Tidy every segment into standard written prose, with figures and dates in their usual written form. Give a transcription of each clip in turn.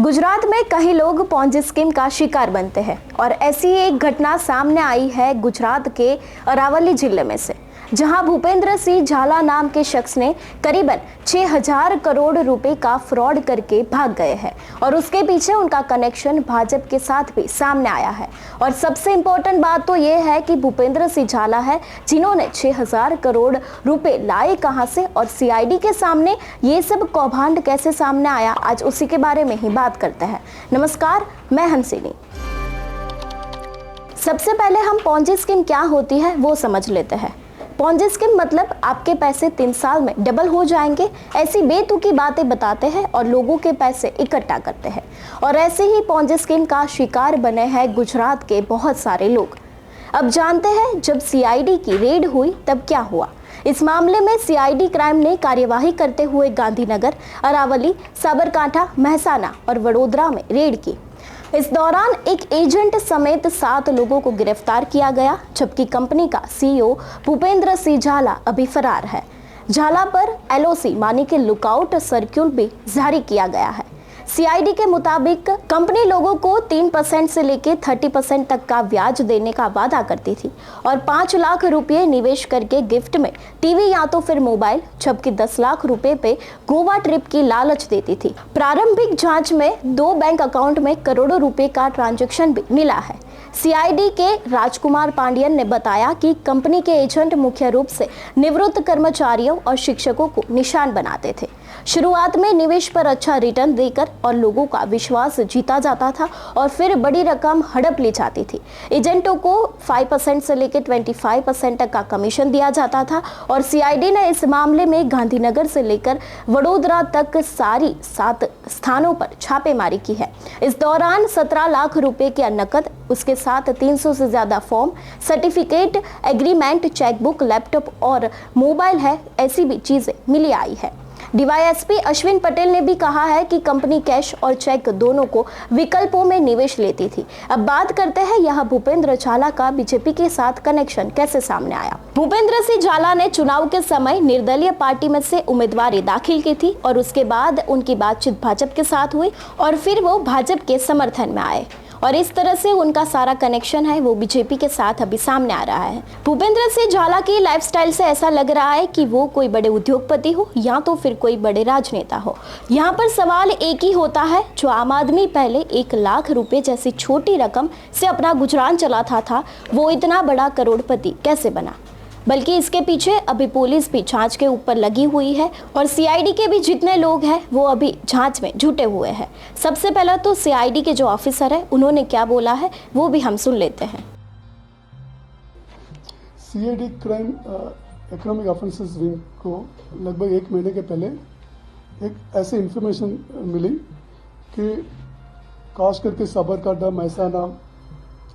गुजरात में कई लोग पॉन्जी स्कीम का शिकार बनते हैं और ऐसी एक घटना सामने आई है गुजरात के अरावली जिले में से, जहां भूपेंद्र सिंह झाला नाम के शख्स ने करीबन 6000 करोड़ रुपए का फ्रॉड करके भाग गए हैं और उसके पीछे उनका कनेक्शन भाजपा के साथ भी सामने आया है। और सबसे इम्पोर्टेंट बात तो ये है कि भूपेंद्र सिंह झाला है जिन्होंने 6000 करोड़ रुपए लाए कहां से और सीआईडी के सामने ये सब कौभांड कैसे सामने आया, आज उसी के बारे में ही बात करते हैं। नमस्कार, मैं हंसिनी। सबसे पहले हम पॉन्जी स्कीम क्या होती है वो समझ लेते हैं। पॉन्जी स्कीम मतलब आपके पैसे 3 साल में डबल हो जाएंगे, ऐसी बेतुकी बातें बताते हैं और लोगों के पैसे इकट्ठा करते हैं। और ऐसे ही पॉन्जी स्कीम का शिकार बने हैं गुजरात के बहुत सारे लोग। अब जानते हैं जब सीआईडी की रेड हुई तब क्या हुआ। इस मामले में सीआईडी क्राइम ने कार्यवाही करते हुए गांधीनगर, अरावली, साबरकांठा, मेहसाना और वडोदरा में रेड की। इस दौरान एक एजेंट समेत 7 लोगों को गिरफ्तार किया गया, जबकि कंपनी का सीईओ भूपेंद्र सिंह झाला अभी फरार है। झाला पर एलओसी मानी के लुकआउट सर्क्यूल भी जारी किया गया है। सीआईडी के मुताबिक कंपनी लोगों को 3% से लेकर 30% तक का ब्याज देने का वादा करती थी और 5 लाख रुपए निवेश करके गिफ्ट में टीवी या तो फिर मोबाइल, जबकि 10 लाख रुपए पे गोवा ट्रिप की लालच देती थी। प्रारंभिक जांच में 2 बैंक अकाउंट में करोड़ों रुपए का ट्रांजैक्शन भी मिला है। सीआईडी के राजकुमार पांडियन ने बताया कि कंपनी के एजेंट मुख्य रूप से निवृत्त कर्मचारियों और शिक्षकों को निशान बनाते थे। शुरुआत में निवेश पर अच्छा रिटर्न देकर और लोगों का विश्वास जीता जाता था और फिर बड़ी रकम हड़प ली जाती थी। एजेंटों को 5% से लेकर 25% तक का कमीशन दिया जाता था और सीआईडी ने इस मामले में गांधीनगर से लेकर वडोदरा तक सारी 7 स्थानों पर छापेमारी की है। इस दौरान 17 लाख रुपए के नकद, उसके साथ 300 से ज्यादा form, certificate, agreement, chequebook, laptop और मोबाइल है, ऐसी भी चीजें मिली आई है। डीवाईएसपी अश्विन पटेल ने भी कहा है कि कंपनी कैश और चेक दोनों को विकल्पों में निवेश लेती थी। अब बात करते हैं यह भूपेंद्र झाला का बीजेपी के साथ कनेक्शन कैसे सामने आया। भूपेंद्र सिंह झाला ने चुनाव के समय निर्दलीय पार्टी में से उम्मीदवारी दाखिल की थी और उसके बाद उनकी बातचीत भाजपा के साथ हुई और फिर वो भाजपा के समर्थन में आए और इस तरह से उनका सारा कनेक्शन है वो बीजेपी के साथ अभी सामने आ रहा है। भूपेंद्र सिंह झाला की लाइफस्टाइल से ऐसा लग रहा है कि वो कोई बड़े उद्योगपति हो या तो फिर कोई बड़े राजनेता हो। यहाँ पर सवाल एक ही होता है, जो आम आदमी पहले 1 लाख रुपए जैसी छोटी रकम से अपना गुजरान चलाता था, वो इतना बड़ा करोड़पति कैसे बना। बल्कि इसके पीछे अभी पुलिस भी जांच के ऊपर लगी हुई है और सीआईडी के भी जितने लोग हैं वो अभी जांच में जुटे हुए हैं। सबसे पहला तो सीआईडी के जो ऑफिसर है उन्होंने क्या बोला है वो भी हम सुन लेते हैं। CID crime economic offences wing को लगभग 1 महीने के पहले एक ऐसी इंफॉर्मेशन मिली कि खास करके साबरकांठा, मेहसाना,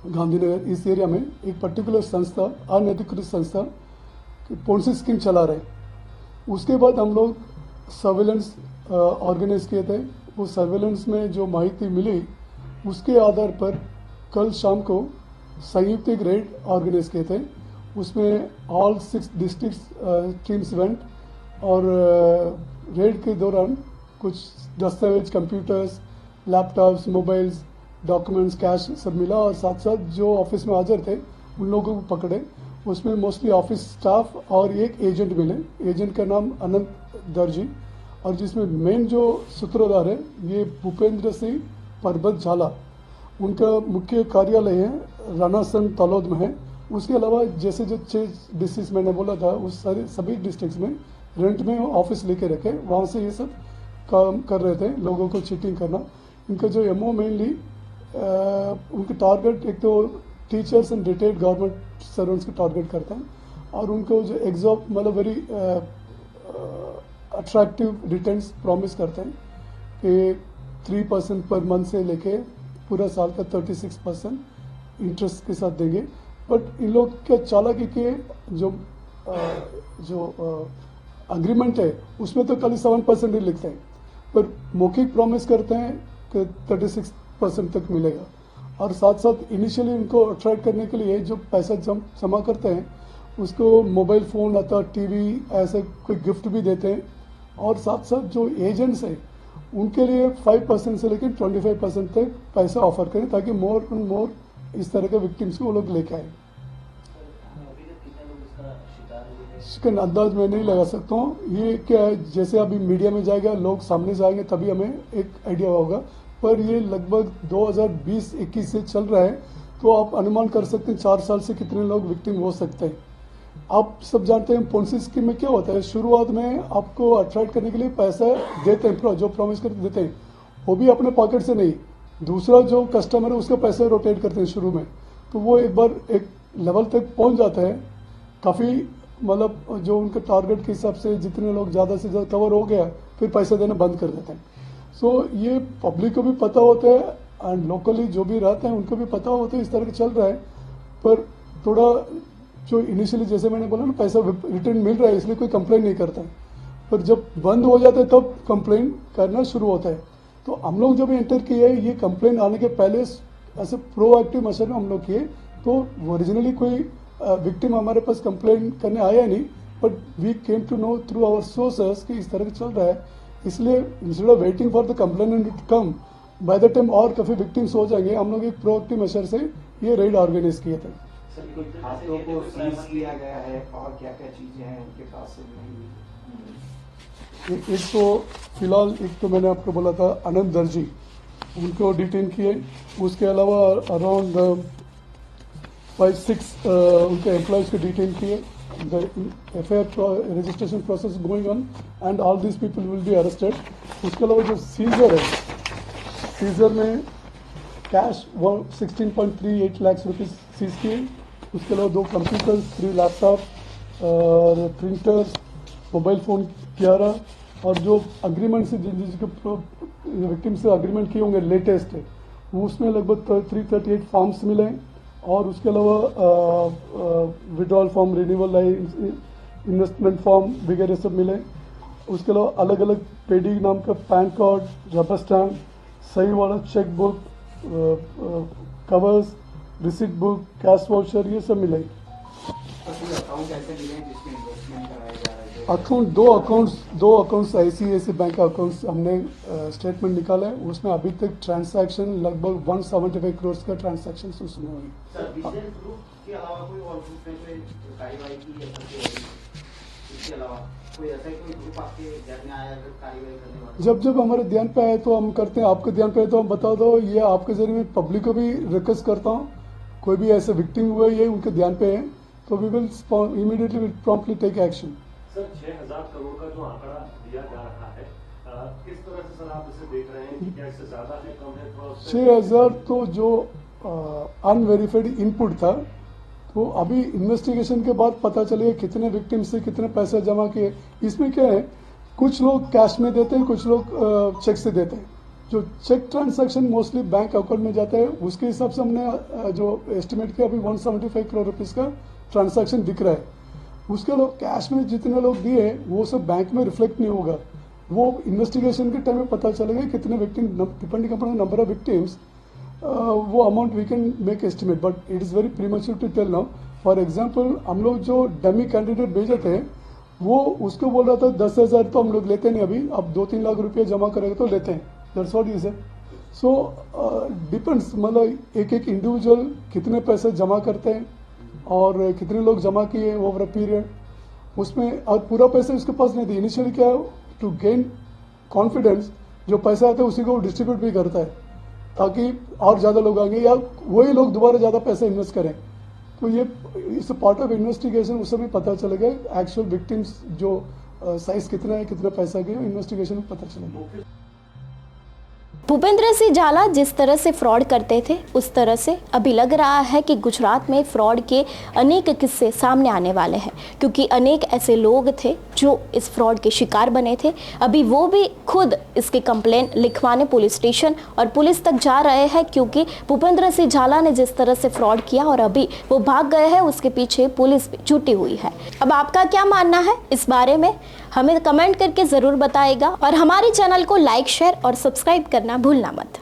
गांधीनगर इस एरिया में एक पर्टिकुलर संस्था, अनधिकृत संस्था पॉन्जी स्कीम चला रहे। उसके बाद हम लोग सर्वेलेंस ऑर्गेनाइज किए थे। वो सर्वेलेंस में जो माहिती मिली उसके आधार पर कल शाम को संयुक्त एक रेड ऑर्गेनाइज किए थे। उसमें ऑल 6 डिस्ट्रिक्ट्स टीम्स वेंट और रेड के दौरान कुछ दस्तावेज, computers, laptops, mobiles, documents, cash सब मिला और साथ साथ जो ऑफिस में हाजिर थे उन लोगों को पकड़े। उसमें मोस्टली ऑफिस स्टाफ और एक एजेंट मिले। एजेंट का नाम अनंत दर्जी और जिसमें मेन जो सूत्रधार है ये भूपेंद्र सिंह परबत झाला। उनका मुख्य कार्यालय है रानासन तलौद में है। उसके अलावा जैसे जो 6 डिस्ट्रिक्ट मैंने बोला था उस सभी डिस्ट्रिक्ट में रेंट में ऑफिस लेके रखे, वहाँ से ये सब काम कर रहे थे, लोगों को चीटिंग करना। इनका जो एमओ मेनली उनके टारगेट एक तो teachers and retired government servants को टारगेट करते हैं और उनको जो एग्जॉब मतलब वेरी अट्रैक्टिव रिटर्न्स प्रॉमिस करते हैं कि 3% पर मंथ से लेके पूरा साल का 36% इंटरेस्ट के साथ देंगे। बट इन लोग के चालाकी के जो अग्रीमेंट है उसमें तो खाली 7% ही लिखते हैं, पर मौखिक प्रॉमिस करते हैं कि 36% तक मिलेगा। और साथ साथ इनिशियली उनको अट्रैक्ट करने के लिए जो पैसा जमा करते हैं उसको मोबाइल फ़ोन अथवा टीवी ऐसे कोई गिफ्ट भी देते हैं। और साथ साथ जो एजेंट्स हैं उनके लिए 5% से लेकर 25% तक पैसा ऑफर करें ताकि मोर एंड मोर इस तरह के विक्टिम्स को वो लोग लेके आए। इसका अंदाज मैं नहीं लगा सकता हूँ। ये क्या है, जैसे अभी मीडिया में जाएगा, लोग सामने से आएंगे तभी हमें एक आइडिया होगा, पर ये लगभग 2020-21 से चल रहा है, तो आप अनुमान कर सकते हैं 4 साल से कितने लोग विक्टिम हो सकते हैं। आप सब जानते हैं पोंसी स्कीम में क्या होता है, शुरुआत में आपको अट्रैक्ट करने के लिए पैसा देते हैं, जो प्रॉमिस करके देते हैं वो भी अपने पॉकेट से नहीं, दूसरा जो कस्टमर है उसका पैसे रोटेट करते हैं शुरू में, तो वो एक बार एक लेवल तक पहुंच जाता है, काफ़ी मतलब जो उनके टारगेट के हिसाब से जितने लोग ज़्यादा से ज़्यादा कवर हो गया फिर पैसा देना बंद कर देते हैं। सो ये पब्लिक को भी पता होता है एंड लोकली जो भी रहते हैं उनको भी पता होता है इस तरह का चल रहा है, पर थोड़ा जो इनिशियली जैसे मैंने बोला ना पैसा रिटर्न मिल रहा है इसलिए कोई कंप्लेन नहीं करता है, पर जब बंद हो जाता है तब कंप्लेन करना शुरू होता है। तो हम लोग जब एंटर किए ये कंप्लेन आने के पहले ऐसे प्रोएक्टिव मेजर में हम लोग किए, तो ओरिजिनली कोई विक्टिम हमारे पास कंप्लेन करने आया नहीं, but we came to know through our sources कि इस तरह का चल रहा है, इसलिए instead of waiting for the complainant to come by the time और काफ़ी विक्टिम्स हो जाएंगे, हम लोग एक प्रोएक्टिव मेजर से ये रेड ऑर्गेनाइज किए थे। हाथों को सीज किया गया है और क्या क्या चीजें हैं उनके पास से मिली? एक तो फिलहाल एक तो मैंने आपको बोला था आनंद दर्जी, उनको डिटेन किए, उसके अलावा अराउंड 5-6 उनके एम्प्लॉयज़ को डिटेन किए। The FIR registration process going on and all this people will be arrested. उसके अलावा जो सीजर है, सीजर में कैश 16.38 लाख रुपीज़ सीज किए, उसके अलावा 2 कंप्यूटर्स, 3 लैपटॉप और प्रिंटर्स, मोबाइल फ़ोन 11, और जो अग्रीमेंट से जिसके विक्टिम से अग्रीमेंट किए होंगे लेटेस्ट है वो उसमें लगभग 338 फॉर्म्स मिले, और उसके अलावा withdrawal form, renewal investment form वगैरह सब मिले। उसके अलावा अलग अलग पेडी नाम का पैन कार्ड, रबर स्टैम्प, सही वाला cheque book, covers, receipt book, cash voucher, ये सब मिले। अकाउंट ऐसे मिले जिसमें इन्वेस्टमेंट कराया जा रहा है? अकाउंट दो अकाउंट्स ICICI बैंक का अकाउंट्स हमने स्टेटमेंट निकाला है, उसमें अभी तक ट्रांसैक्शन लगभग 175 करोड़ का ट्रांसैक्शन उसमें हुई। सर बिजनेस ग्रुप के अलावा कोई और ग्रुप में कोई कार्रवाई की है? इसके अलावा कोई ऐसा कोई ग्रुप आपके ध्यान में आया कार्रवाई करने वाला? जब हमारे ध्यान पे आए तो हम करते हैं, आपके ध्यान पे आए तो हम बता दो। ये आपके जरिए मैं पब्लिक को भी रिक्वेस्ट करता हूँ, कोई भी ऐसे विक्टिम हुए ये उनके ध्यान पे है तो we will immediately promptly take action. Sir 6000 crore का जो आंकड़ा दिया जा रहा है, किस तरह से सर आप इसे देख रहे हैं कि क्या इससे ज्यादा है, कम है? थोड़ा 6000 तो जो अनवेरिफाइड इनपुट था, तो अभी इन्वेस्टिगेशन के बाद पता चलेगा कितने विक्टिम से कितने पैसे जमा किए। इसमें क्या है, कुछ लोग कैश में देते हैं, कुछ लोग चेक से देते हैं। जो cheque transaction mostly bank account में जाता है, उसके हिसाब से हमने जो एस्टिमेट किया अभी 175 करोड़ रुपीज़ का ट्रांजैक्शन दिख रहा है। उसके लोग कैश में जितने लोग दिए वो सब बैंक में रिफ्लेक्ट नहीं होगा, वो इन्वेस्टिगेशन के टाइम में पता चलेगा कितने victim, depending upon number of victims वो amount we can make estimate, but it is very premature to tell now. For example हम लोग जो डमी कैंडिडेट भेजे थे वो उसको बोल रहा था 10,000 तो हम लोग लेते नहीं, अभी अब 2-3 लाख रुपया जमा करेंगे तो लेते हैं, that's what is it. So depends, मतलब एक इंडिविजुअल कितने पैसे जमा करते हैं और कितने लोग जमा किए ओवर अ पीरियड, उसमें और पूरा पैसा उसके पास नहीं था। इनिशियली क्या है, टू गेन कॉन्फिडेंस जो पैसा आता है उसी को डिस्ट्रीब्यूट भी करता है ताकि और ज़्यादा लोग आएंगे या वही लोग दोबारा ज़्यादा पैसा इन्वेस्ट करें। तो ये इस पार्ट ऑफ इन्वेस्टिगेशन उस समय पता चलेगा एक्चुअल विक्टिम्स जो साइज कितना है, कितना पैसा गया, इन्वेस्टिगेशन में पता चलेगा। भूपेंद्र सिंह झाला जिस तरह से फ्रॉड करते थे उस तरह से अभी लग रहा है कि गुजरात में फ्रॉड के अनेक किस्से सामने आने वाले हैं, क्योंकि अनेक ऐसे लोग थे जो इस फ्रॉड के शिकार बने थे। अभी वो भी खुद इसके कंप्लेन लिखवाने पुलिस स्टेशन और पुलिस तक जा रहे हैं, क्योंकि भूपेंद्र सिंह झाला ने जिस तरह से फ्रॉड किया और अभी वो भाग गए हैं, उसके पीछे पुलिस भी जुटी हुई है। अब आपका क्या मानना है इस बारे में, हमें कमेंट करके ज़रूर बताइएगा और हमारे चैनल को लाइक, शेयर और सब्सक्राइब करना भूलना मत।